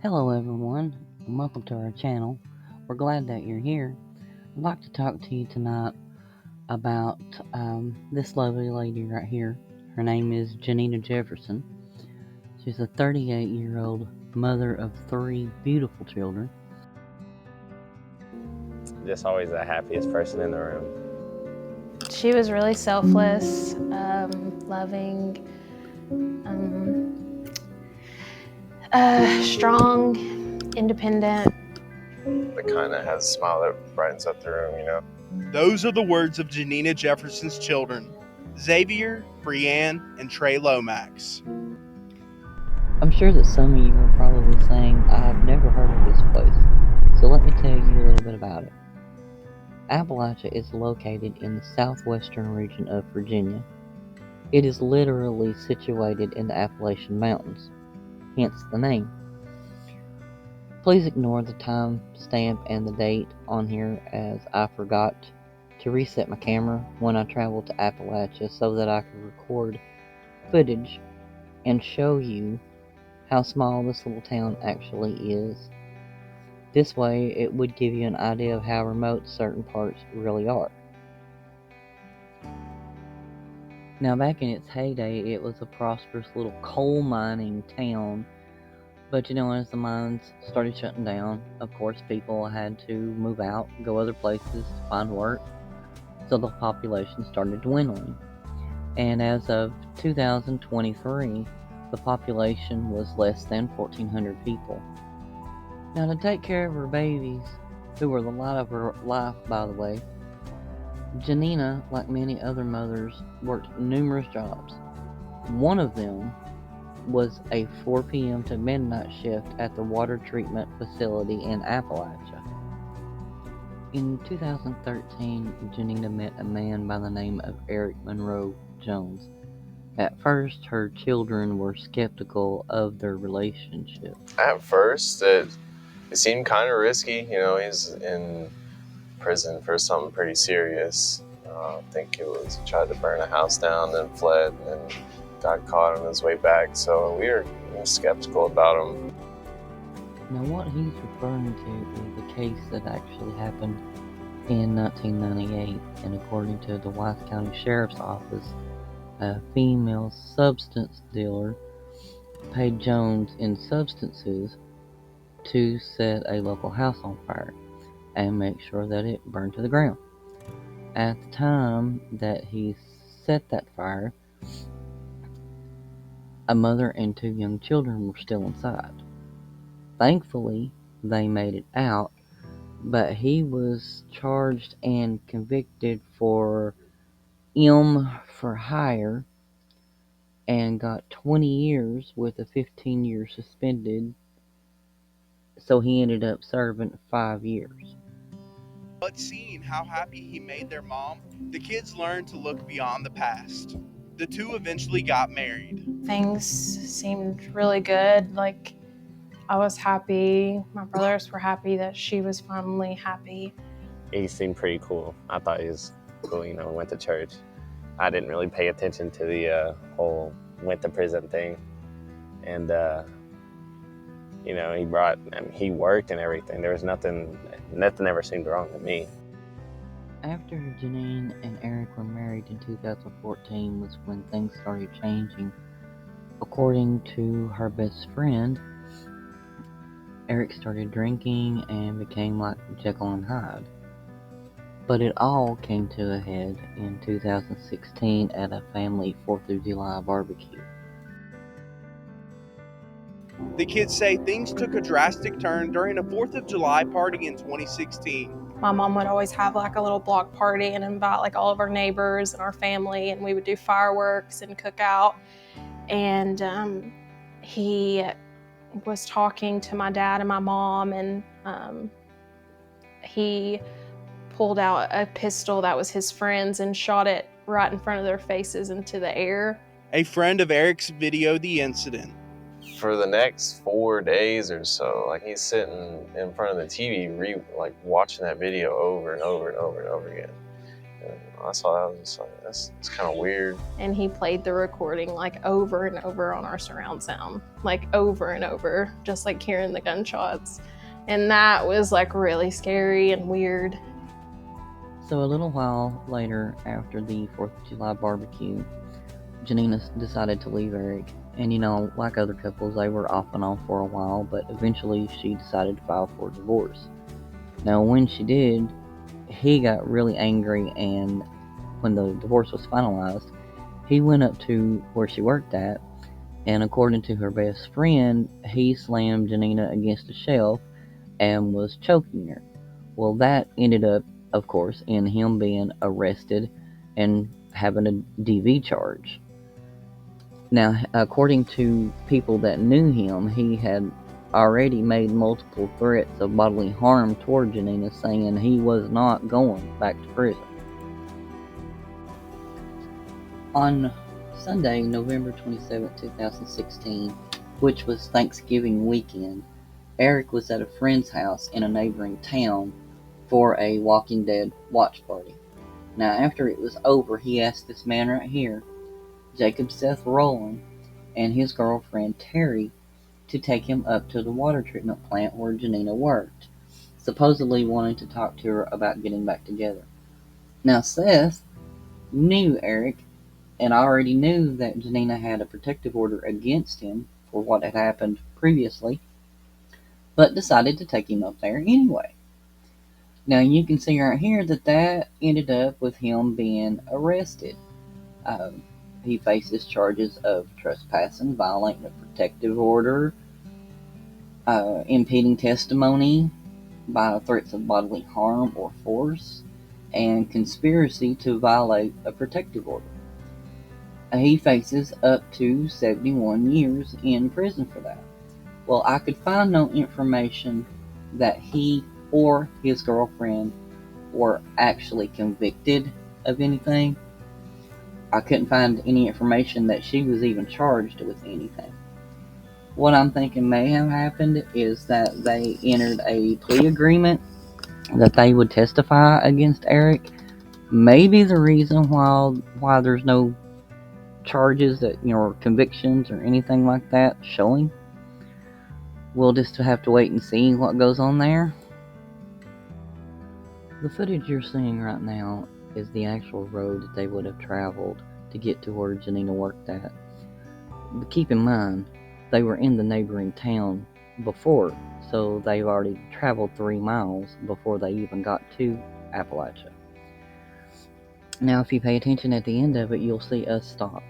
Hello everyone, and welcome to our channel. We're glad that you're here. I'd like to talk to you tonight about this lovely lady right here. Her name is Janina Jefferson. She's a 38-year-old mother of 3 beautiful children. Just always the happiest person in the room. She was really selfless, loving, strong, independent. That kind of has a smile that brightens up the room, you know? Those are the words of Janina Jefferson's children, Xavier, Brianne, and Trey Lomax. I'm sure that some of you are probably saying, I've never heard of this place, so let me tell you a little bit about it. Appalachia is located in the southwestern region of Virginia. It is literally situated in the Appalachian Mountains, hence the name. Please ignore the time stamp and the date on here, as I forgot to reset my camera when I traveled to Appalachia so that I could record footage and show you how small this little town actually is. This way it would give you an idea of how remote certain parts really are. Now, back in its heyday, it was a prosperous little coal mining town. But as the mines started shutting down, of course, people had to move out, go other places to find work. So the population started dwindling. And as of 2023, the population was less than 1,400 people. Now, to take care of her babies, who were the light of her life, by the way, Janina, like many other mothers, worked numerous jobs. One of them was a 4 p.m. to midnight shift at the water treatment facility in Appalachia. In 2013, Janina met a man by the name of Eric Monroe Jones. At first, her children were skeptical of their relationship. At first, it seemed kind of risky. He's in prison for something pretty serious. I think it was he tried to burn a house down, then fled, and then got caught on his way back. So we were skeptical about him. Now, what he's referring to is a case that actually happened in 1998, and according to the Wythe County Sheriff's Office, a female substance dealer paid Jones in substances to set a local house on fire and make sure that it burned to the ground. At the time that he set that fire, a mother and 2 young children were still inside. Thankfully, they made it out, but he was charged and convicted for for hire and got 20 years with a 15-year suspended, so he ended up serving 5 years. But seeing how happy he made their mom, the kids learned to look beyond the past. The two eventually got married. Things seemed really good. Like, I was happy. My brothers were happy that she was finally happy. He seemed pretty cool. I thought he was cool, went to church. I didn't really pay attention to the whole went to prison thing. And, he worked and everything. There was nothing ever seemed wrong to me. After Janine and Eric were married in 2014 was when things started changing. According to her best friend, Eric started drinking and became like Jekyll and Hyde. But it all came to a head in 2016 at a family 4th of July barbecue. The kids say things took a drastic turn during a 4th of July party in 2016. My mom would always have like a little block party and invite like all of our neighbors and our family, and we would do fireworks and cook out. And he was talking to my dad and my mom, and he pulled out a pistol that was his friend's and shot it right in front of their faces into the air. A friend of Eric's videoed the incident. For the next 4 days or so, he's sitting in front of the TV, watching that video over and over and over and over again. And I saw that, I was just like, that's kind of weird. And he played the recording like over and over on our surround sound, like over and over, just like hearing the gunshots. And that was like really scary and weird. So a little while later, after the 4th of July barbecue, Janina decided to leave Eric. And like other couples, they were off and on for a while, but eventually she decided to file for divorce. Now, when she did, he got really angry, and when the divorce was finalized, he went up to where she worked at, and according to her best friend, he slammed Janina against a shelf and was choking her. Well, that ended up, of course, in him being arrested and having a DV charge. Now, according to people that knew him, he had already made multiple threats of bodily harm toward Janina, saying he was not going back to prison. On Sunday, November 27, 2016, which was Thanksgiving weekend, Eric was at a friend's house in a neighboring town for a Walking Dead watch party. Now, after it was over, he asked this man right here, Jacob Seth Rowland, and his girlfriend Terry to take him up to the water treatment plant where Janina worked, supposedly wanting to talk to her about getting back together. Now, Seth knew Eric and already knew that Janina had a protective order against him for what had happened previously, but decided to take him up there anyway. Now, you can see right here that ended up with him being arrested. He faces charges of trespassing, violating a protective order, impeding testimony by threats of bodily harm or force, and conspiracy to violate a protective order. He faces up to 71 years in prison for that. Well, I could find no information that he or his girlfriend were actually convicted of anything. I couldn't find any information that she was even charged with anything. What I'm thinking may have happened is that they entered a plea agreement that they would testify against Eric. Maybe the reason why there's no charges that or convictions or anything like that showing. We'll just have to wait and see what goes on there. The footage you're seeing right now is the actual road that they would have traveled to get to where Janina worked at. But keep in mind, they were in the neighboring town before, so they've already traveled 3 miles before they even got to Appalachia. Now, if you pay attention at the end of it, you'll see us stop.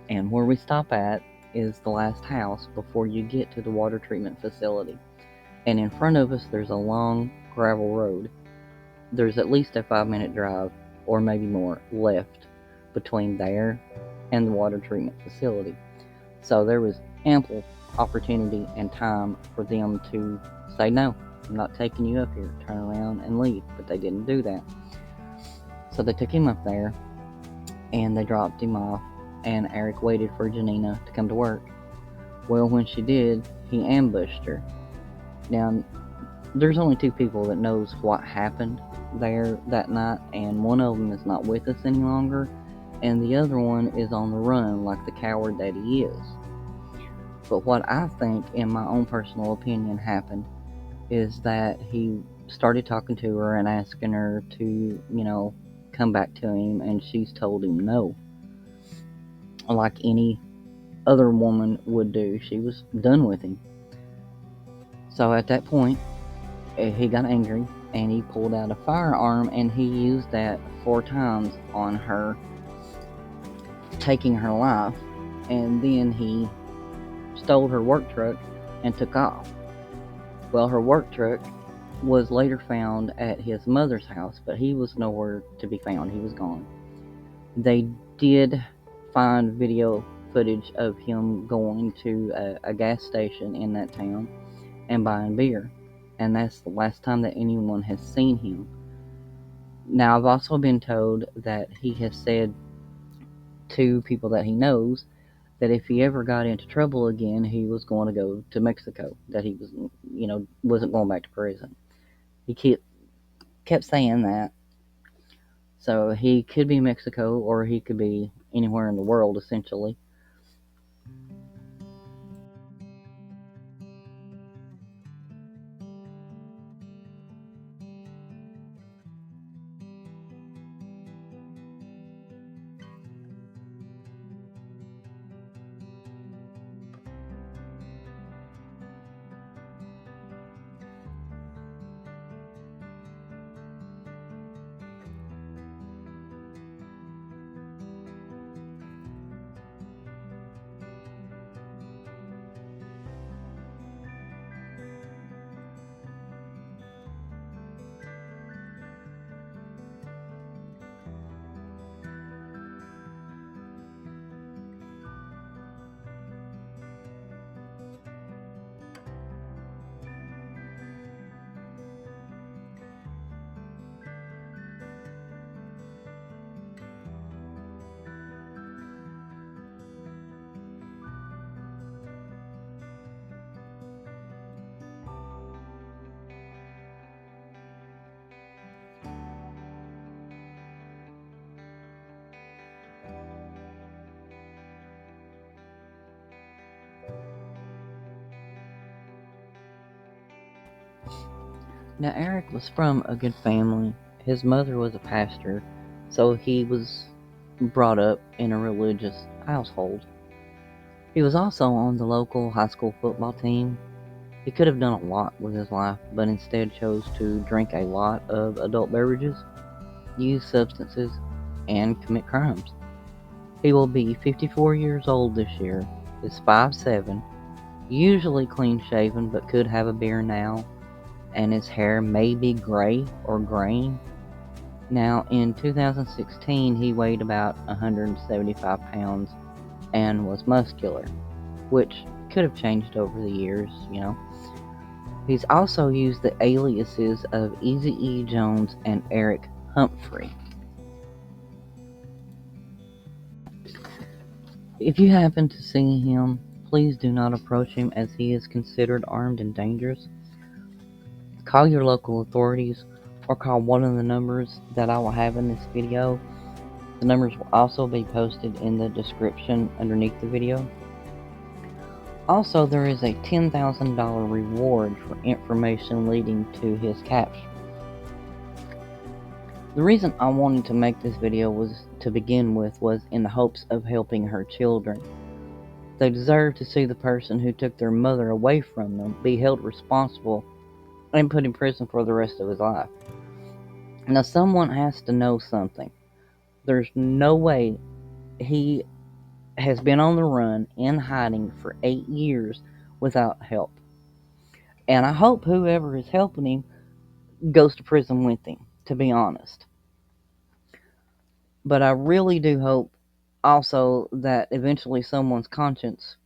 And where we stop at is the last house before you get to the water treatment facility. And in front of us, there's a long gravel road. There's at least a 5-minute drive, or maybe more, left between there and the water treatment facility. So there was ample opportunity and time for them to say, no, I'm not taking you up here, turn around and leave. But they didn't do that. So they took him up there and they dropped him off, and Eric waited for Janina to come to work. Well, when she did, he ambushed her. Now, there's only 2 people that knows what happened there that night, and one of them is not with us any longer, and the other one is on the run like the coward that he is. But what I think, in my own personal opinion, happened is that he started talking to her and asking her to, come back to him, and she's told him no. Like any other woman would do. She was done with him. So at that point, he got angry and he pulled out a firearm and he used that 4 times on her, taking her life. And then he stole her work truck and took off. Well, her work truck was later found at his mother's house, but he was nowhere to be found. He was gone. They did find video footage of him going to a gas station in that town and buying beer. And that's the last time that anyone has seen him. Now, I've also been told that he has said to people that he knows that if he ever got into trouble again, he was going to go to Mexico, that he was, wasn't going back to prison. He kept saying that. So he could be Mexico, or he could be anywhere in the world, essentially. Now, Eric was from a good family. His mother was a pastor, so he was brought up in a religious household. He was also on the local high school football team. He could have done a lot with his life, but instead chose to drink a lot of adult beverages, use substances, and commit crimes. He will be 54 years old this year, is 5'7", usually clean shaven but could have a beard now, and his hair may be gray or graying. Now, in 2016, he weighed about 175 pounds and was muscular, which could have changed over the years, He's also used the aliases of Easy E. Jones and Eric Humphrey. If you happen to see him, please do not approach him, as he is considered armed and dangerous. Call your local authorities or call one of the numbers that I will have in this video. The numbers will also be posted in the description underneath the video. Also, there is a $10,000 reward for information leading to his capture. The reason I wanted to make this video was in the hopes of helping her children. They deserve to see the person who took their mother away from them be held responsible and put in prison for the rest of his life. Now, someone has to know something. There's no way he has been on the run in hiding for 8 years without help. And I hope whoever is helping him goes to prison with him, to be honest. But I really do hope also that eventually someone's conscience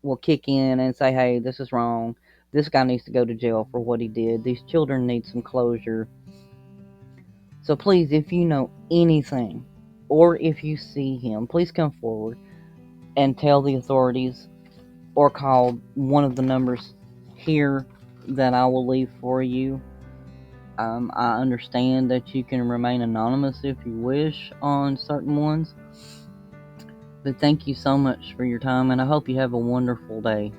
will kick in and say, hey, this is wrong. This guy needs to go to jail for what he did. These children need some closure. So please, if you know anything, or if you see him, please come forward and tell the authorities, or call one of the numbers here that I will leave for you. I understand that you can remain anonymous if you wish on certain ones. But thank you so much for your time, and I hope you have a wonderful day.